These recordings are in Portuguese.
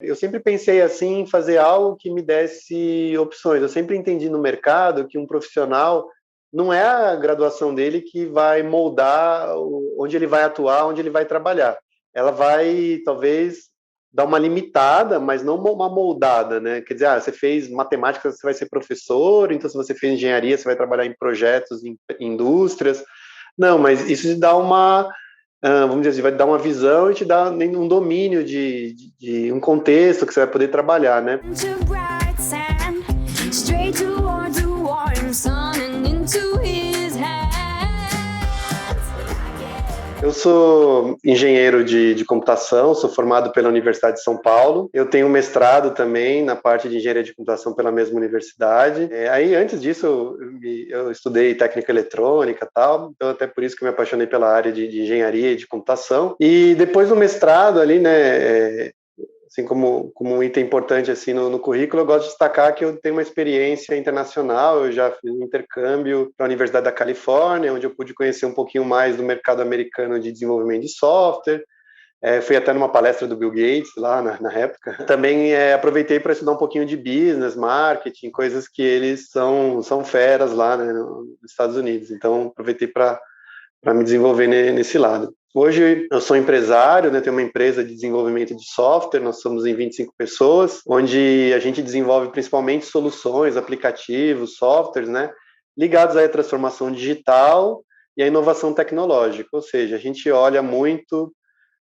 Eu sempre pensei assim em fazer algo que me desse opções. Eu sempre entendi no mercado que um profissional não é a graduação dele que vai moldar onde ele vai atuar, onde ele vai trabalhar. Ela vai, talvez, dar uma limitada, mas não uma moldada, né? Quer dizer, você fez matemática, você vai ser professor, então se você fez engenharia, você vai trabalhar em projetos, em indústrias. Não, mas isso te dá uma, vamos dizer assim, vai te dar uma visão e te dá um domínio de um contexto que você vai poder trabalhar, né? Eu sou engenheiro de computação, sou formado pela Universidade de São Paulo. Eu tenho um mestrado também na parte de engenharia de computação pela mesma universidade. Aí, antes disso, eu estudei técnica eletrônica e tal, então até por isso que eu me apaixonei pela área de engenharia e de computação. E depois do mestrado ali, né, assim como um item importante assim no currículo, eu gosto de destacar que eu tenho uma experiência internacional. Eu já fiz um intercâmbio para a Universidade da Califórnia, onde eu pude conhecer um pouquinho mais do mercado americano de desenvolvimento de software. Fui até numa palestra do Bill Gates lá na época. Também aproveitei para estudar um pouquinho de business, marketing, coisas que eles são feras lá, né, nos Estados Unidos. Então, aproveitei para me desenvolver nesse lado. Hoje eu sou empresário, né, tenho uma empresa de desenvolvimento de software, nós somos em 25 pessoas, onde a gente desenvolve principalmente soluções, aplicativos, softwares, né, ligados à transformação digital e à inovação tecnológica, ou seja, a gente olha muito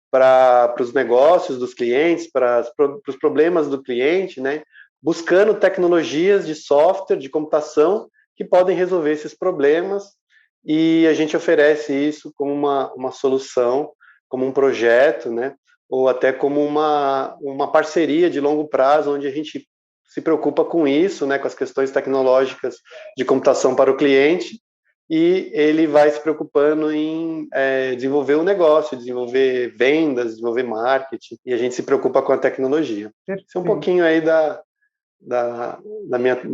para os negócios dos clientes, para os problemas do cliente, né, buscando tecnologias de software, de computação, que podem resolver esses problemas, e a gente oferece isso como uma solução, como um projeto, né, ou até como uma parceria de longo prazo, onde a gente se preocupa com isso, né, com as questões tecnológicas de computação para o cliente, e ele vai se preocupando em desenvolver o negócio, desenvolver vendas, desenvolver marketing, e a gente se preocupa com a tecnologia. Isso é um pouquinho aí da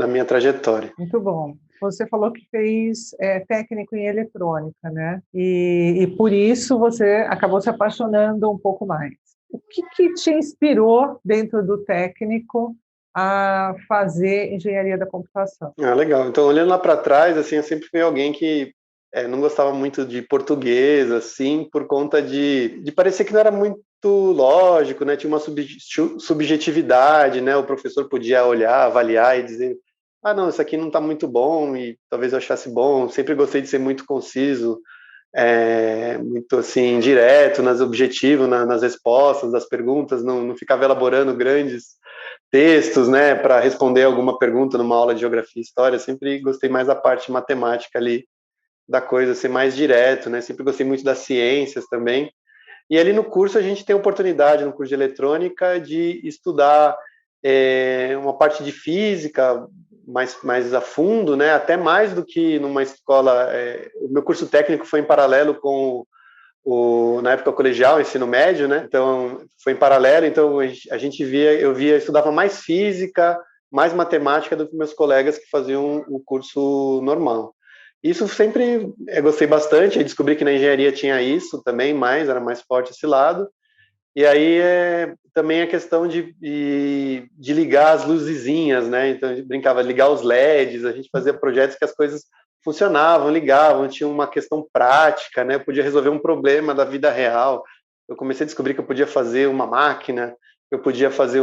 minha trajetória. Muito bom. Você falou que fez técnico em eletrônica, né? E por isso você acabou se apaixonando um pouco mais. O que te inspirou dentro do técnico a fazer engenharia da computação? Legal. Então, olhando lá para trás, assim, eu sempre fui alguém que não gostava muito de português, assim, por conta de parecer que não era muito lógico, né? Tinha uma subjetividade, né? O professor podia olhar, avaliar e dizer: ah, não, isso aqui não está muito bom, e talvez eu achasse bom. Sempre gostei de ser muito conciso, muito assim, direto, nas objetivos, nas respostas das perguntas, não ficava elaborando grandes textos, né, para responder alguma pergunta numa aula de geografia e história. Sempre gostei mais da parte matemática ali da coisa, ser mais direto, né? Sempre gostei muito das ciências também. E ali no curso a gente tem a oportunidade, no curso de eletrônica, de estudar uma parte de física mais a fundo, né? Até mais do que numa escola. O meu curso técnico foi em paralelo com na época colegial, ensino médio, né? Então foi em paralelo. Então estudava mais física, mais matemática do que meus colegas que faziam o curso normal. Isso sempre gostei bastante. Aí descobri que na engenharia tinha isso também, era mais forte esse lado. E aí também a questão de ligar as luzezinhas, né? Então a gente brincava de ligar os LEDs, a gente fazia projetos que as coisas funcionavam, ligavam, tinha uma questão prática, né? Eu podia resolver um problema da vida real. Eu comecei a descobrir que eu podia fazer uma máquina, eu podia fazer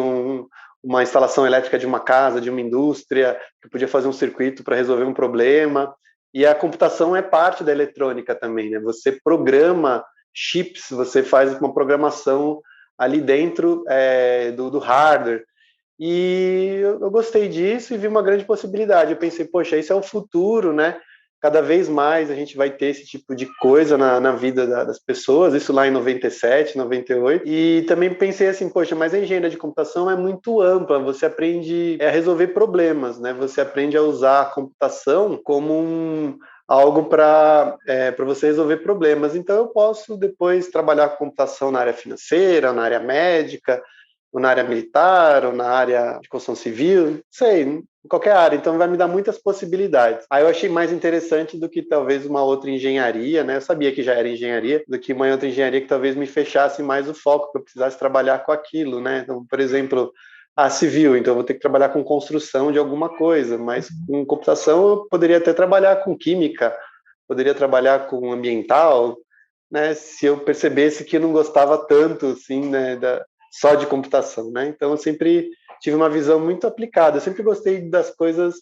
uma instalação elétrica de uma casa, de uma indústria, eu podia fazer um circuito para resolver um problema. E a computação é parte da eletrônica também, né? Você programa chips, você faz uma programação ali dentro do hardware. E eu gostei disso e vi uma grande possibilidade. Eu pensei, poxa, isso é o futuro, né? Cada vez mais a gente vai ter esse tipo de coisa na vida das pessoas, isso lá em 97, 98. E também pensei assim, poxa, mas a engenharia de computação é muito ampla, você aprende a resolver problemas, né? Você aprende a usar a computação como algo para você resolver problemas. Então eu posso depois trabalhar com computação na área financeira, na área médica, ou na área militar, ou na área de construção civil, não sei, em qualquer área. Então vai me dar muitas possibilidades. Aí eu achei mais interessante do que talvez uma outra engenharia, né? Eu sabia que já era engenharia, do que uma outra engenharia que talvez me fechasse mais o foco, que eu precisasse trabalhar com aquilo, né? Então, por exemplo, civil, então eu vou ter que trabalhar com construção de alguma coisa, mas com computação eu poderia até trabalhar com química, poderia trabalhar com ambiental, né? Se eu percebesse que eu não gostava tanto, assim, né, só de computação, né? Então eu sempre tive uma visão muito aplicada, eu sempre gostei das coisas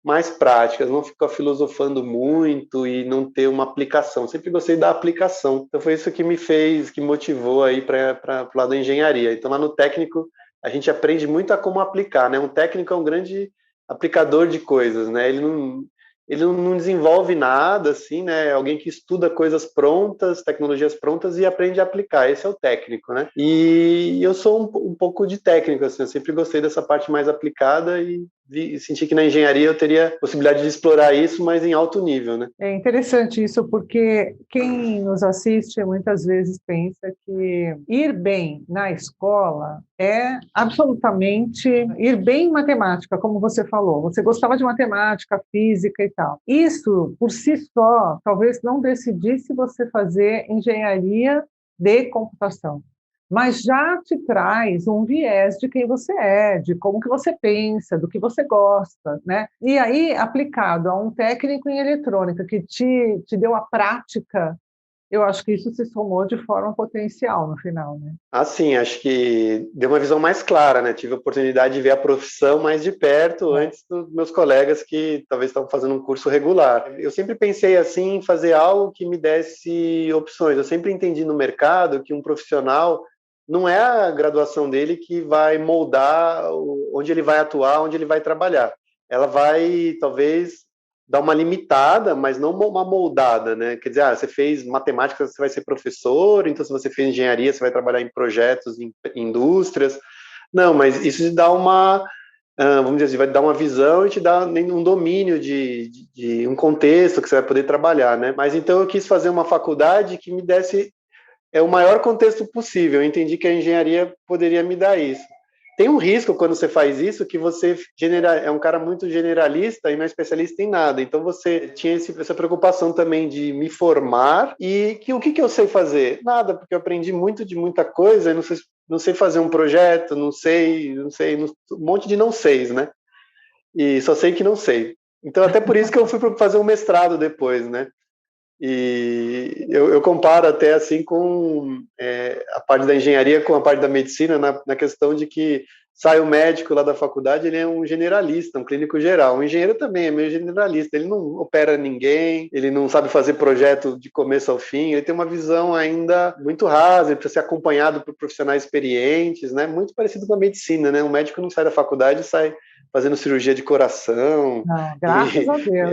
mais práticas, não ficar filosofando muito e não ter uma aplicação, eu sempre gostei da aplicação. Então foi isso que me fez, que motivou aí para o lado da engenharia. Então lá no técnico a gente aprende muito a como aplicar, né? Um técnico é um grande aplicador de coisas, né? Ele não desenvolve nada, assim, né? Alguém que estuda coisas prontas, tecnologias prontas e aprende a aplicar. Esse é o técnico, né? E eu sou um pouco de técnico, assim, eu sempre gostei dessa parte mais aplicada e senti que na engenharia eu teria possibilidade de explorar isso, mas em alto nível, né? É interessante isso, porque quem nos assiste muitas vezes pensa que ir bem na escola é absolutamente ir bem em matemática, como você falou. Você gostava de matemática, física e tal. Isso, por si só, talvez não decidisse você fazer engenharia de computação, mas já te traz um viés de quem você é, de como que você pensa, do que você gosta, né? E aí, aplicado a um técnico em eletrônica que te deu a prática, eu acho que isso se somou de forma potencial no final, né? Assim, acho que deu uma visão mais clara, né? Tive a oportunidade de ver a profissão mais de perto antes dos meus colegas que talvez estavam fazendo um curso regular. Eu sempre pensei assim em fazer algo que me desse opções. Eu sempre entendi no mercado que um profissional não é a graduação dele que vai moldar onde ele vai atuar, onde ele vai trabalhar. Ela vai, talvez, dar uma limitada, mas não uma moldada, né? Quer dizer, você fez matemática, você vai ser professor, então se você fez engenharia, você vai trabalhar em projetos, em indústrias. Não, mas isso te dá uma, vamos dizer assim, vai te dar uma visão e te dá um domínio de um contexto que você vai poder trabalhar, né? Mas então eu quis fazer uma faculdade que me desse o maior contexto possível. Eu entendi que a engenharia poderia me dar isso. Tem um risco quando você faz isso, que você é um cara muito generalista e não é especialista em nada. Então você tinha essa preocupação também de me formar e o que eu sei fazer? Nada, porque eu aprendi muito de muita coisa, e não sei fazer um projeto, não sei, um monte de não seis, né? E só sei que não sei. Então até por isso que eu fui fazer um mestrado depois, né? E eu comparo até assim com a parte da engenharia com a parte da medicina na questão de que sai o médico lá da faculdade, ele é um generalista, um clínico geral. O engenheiro também é meio generalista, ele não opera ninguém, ele não sabe fazer projeto de começo ao fim, ele tem uma visão ainda muito rasa, ele precisa ser acompanhado por profissionais experientes, né? Muito parecido com a medicina, né? Um médico não sai da faculdade e sai fazendo cirurgia de coração. Não, graças a Deus.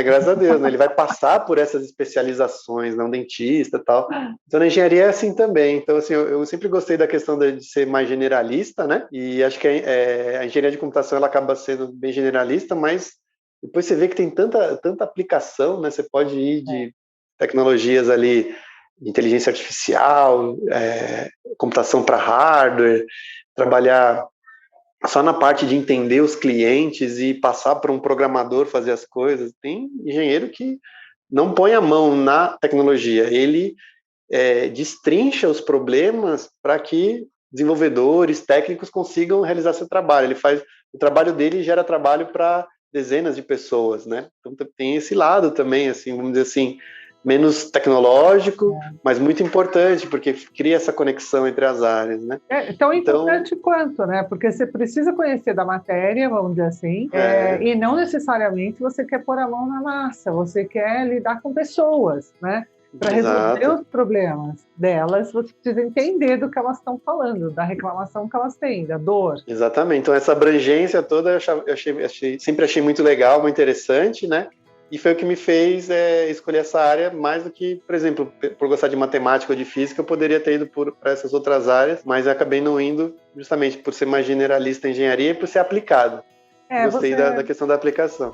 Graças a Deus, né? Ele vai passar por essas especializações, não dentista e tal. Então, na engenharia é assim também. Então, assim, eu sempre gostei da questão de ser mais generalista, né? E acho que a engenharia de computação ela acaba sendo bem generalista, mas depois você vê que tem tanta aplicação, né? Você pode ir de tecnologias ali, de inteligência artificial, computação para hardware, trabalhar só na parte de entender os clientes e passar para um programador fazer as coisas. Tem engenheiro que não põe a mão na tecnologia, ele destrincha os problemas para que desenvolvedores, técnicos consigam realizar seu trabalho. Ele faz o trabalho dele e gera trabalho para dezenas de pessoas, né? Então tem esse lado também, assim, vamos dizer assim, menos tecnológico, mas muito importante, porque cria essa conexão entre as áreas, né? É tão importante quanto, né? Porque você precisa conhecer da matéria, vamos dizer assim, e não necessariamente você quer pôr a mão na massa, você quer lidar com pessoas, né? Para resolver os problemas delas, você precisa entender do que elas estão falando, da reclamação que elas têm, da dor. Exatamente. Então, essa abrangência toda sempre achei muito legal, muito interessante, né? E foi o que me fez escolher essa área, mais do que, por exemplo, por gostar de matemática ou de física, eu poderia ter ido para essas outras áreas, mas eu acabei não indo justamente por ser mais generalista em engenharia e por ser aplicado. Gostei da questão da aplicação.